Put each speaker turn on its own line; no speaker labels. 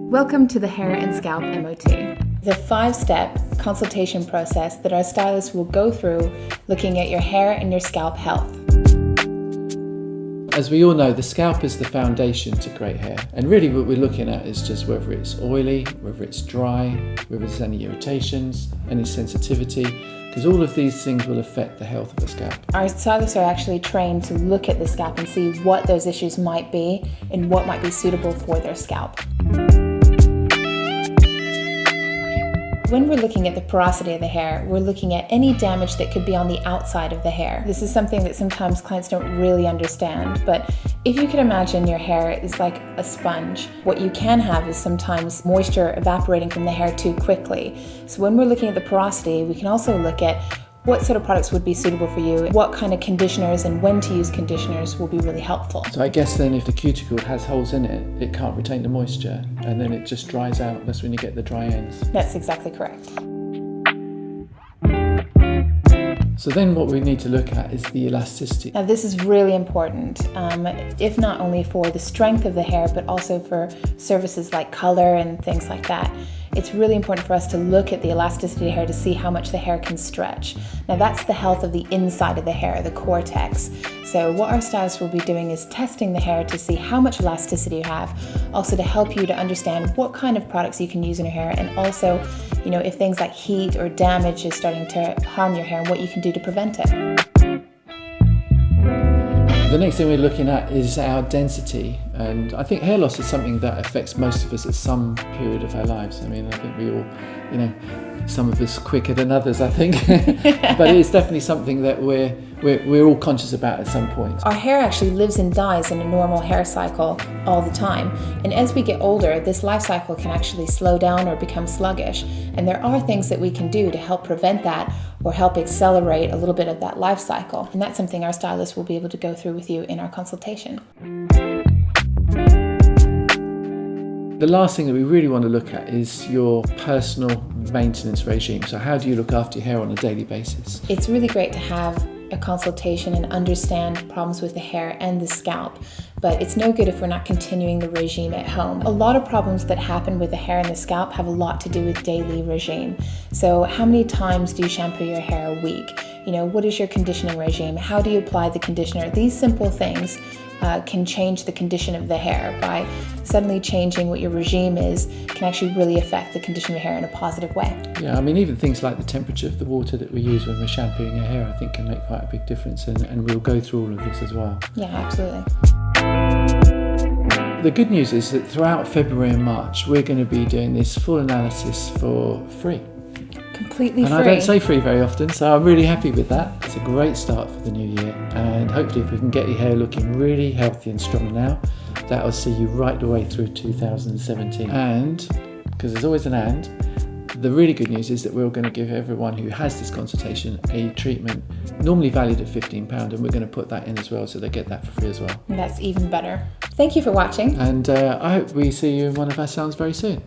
Welcome to the Hair and Scalp MOT. It's a 5-step consultation process that our stylist will go through looking at your hair and your scalp health.
As we all know, the scalp is the foundation to great hair. And really what we're looking at is just whether it's oily, whether it's dry, whether there's any irritations, any sensitivity, because all of these things will affect the health of the scalp.
Our stylists are actually trained to look at the scalp and see what those issues might be and what might be suitable for their scalp. When we're looking at the porosity of the hair, we're looking at any damage that could be on the outside of the hair. This is something that sometimes clients don't really understand, but if you could imagine your hair is like a sponge, what you can have is sometimes moisture evaporating from the hair too quickly. So when we're looking at the porosity, we can also look at what sort of products would be suitable for you, what kind of conditioners and when to use conditioners will be really helpful.
So I guess then if the cuticle has holes in it, it can't retain the moisture and then it just dries out. That's when you get the dry ends.
That's exactly correct.
So then what we need to look at is the elasticity.
Now this is really important, if not only for the strength of the hair, but also for services like color and things like that. It's really important for us to look at the elasticity of the hair to see how much the hair can stretch. Now that's the health of the inside of the hair, the cortex. So what our stylist will be doing is testing the hair to see how much elasticity you have, also to help you to understand what kind of products you can use in your hair, and also, if things like heat or damage is starting to harm your hair, what you can do to prevent it.
The next thing we're looking at is our density, and I think hair loss is something that affects most of us at some period of our lives. I mean, I think we all, some of us quicker than others, I think, but it's definitely something that we're all conscious about at some point.
Our hair actually lives and dies in a normal hair cycle all the time, and as we get older, this life cycle can actually slow down or become sluggish, and there are things that we can do to help prevent that or help accelerate a little bit of that life cycle, and that's something our stylist will be able to go through with you in our consultation.
The last thing that we really want to look at is your personal maintenance regime. So how do you look after your hair on a daily basis?
It's really great to have a consultation and understand problems with the hair and the scalp, but it's no good if we're not continuing the regime at home. A lot of problems that happen with the hair and the scalp have a lot to do with daily regime. So how many times do you shampoo your hair a week? What is your conditioning regime? How do you apply the conditioner? These simple things can change the condition of the hair. By suddenly changing what your regime is can actually really affect the condition of your hair in a positive way.
Yeah, I mean, even things like the temperature of the water that we use when we're shampooing our hair, I think can make quite a big difference, and we'll go through all of this as well.
Yeah, absolutely.
The good news is that throughout February and March, we're going to be doing this full analysis for free.
Completely free.
And I don't say free very often, so I'm really happy with that. It's a great start for the new year, and hopefully if we can get your hair looking really healthy and strong now, that'll see you right the way through 2017. And, because there's always an and, the really good news is that we're going to give everyone who has this consultation a treatment normally valued at £15, and we're going to put that in as well, so they get that for free as well.
And that's even better. Thank you for watching.
And I hope we see you in one of our salons very soon.